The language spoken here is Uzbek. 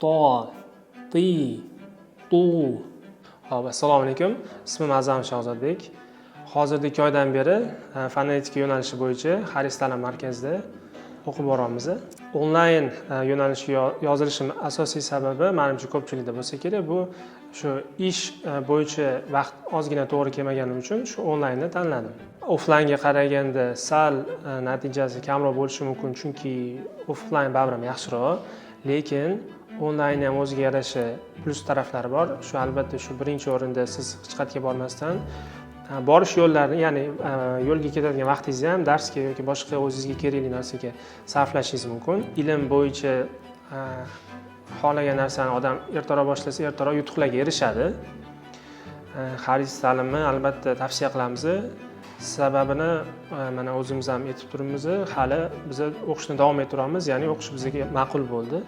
to, ti, tu. Hop, assalomu alaykum. Ismim Azam Shahzodbek. Hozirda 2 oydan beri fonetika yo'nalishi bo'yicha Haris ta'lim markazida o'qib boramiz. Onlayn yo'nalishga yozilishim asosiy sababi menimcha ko'pchilikda bo'lsa kerak, bu shu ish bo'yicha vaqt ozgina to'g'ri kelmagani uchun shu onlaynni tanladim. Offlaynga qaraganda sal natijasi kamroq bo'lishi mumkin, chunki offlayn baribir yaxshiroq, lekin onlayn ham o'ziga yarasha plus taraflari bor. Shu albatta shu birinchi o'rinda siz hech qayerga bormasdan borish yo'llarini, ya'ni yo'lga ketadigan vaqtingizni ham darsga yoki boshqa o'zingizga kerakli narsaga sarflashingiz mumkin. Ilm bo'yicha xohlagan narsani odam ertaroq boshlasa, ertaroq yutuqlarga erishadi. Haris ta'limni albatta tavsiya qilamiz. Sababini mana o'zimiz ham aytib turibmiz. Hali biz o'qishni davom ettiramiz, ya'ni o'qish bizga ma'qul bo'ldi.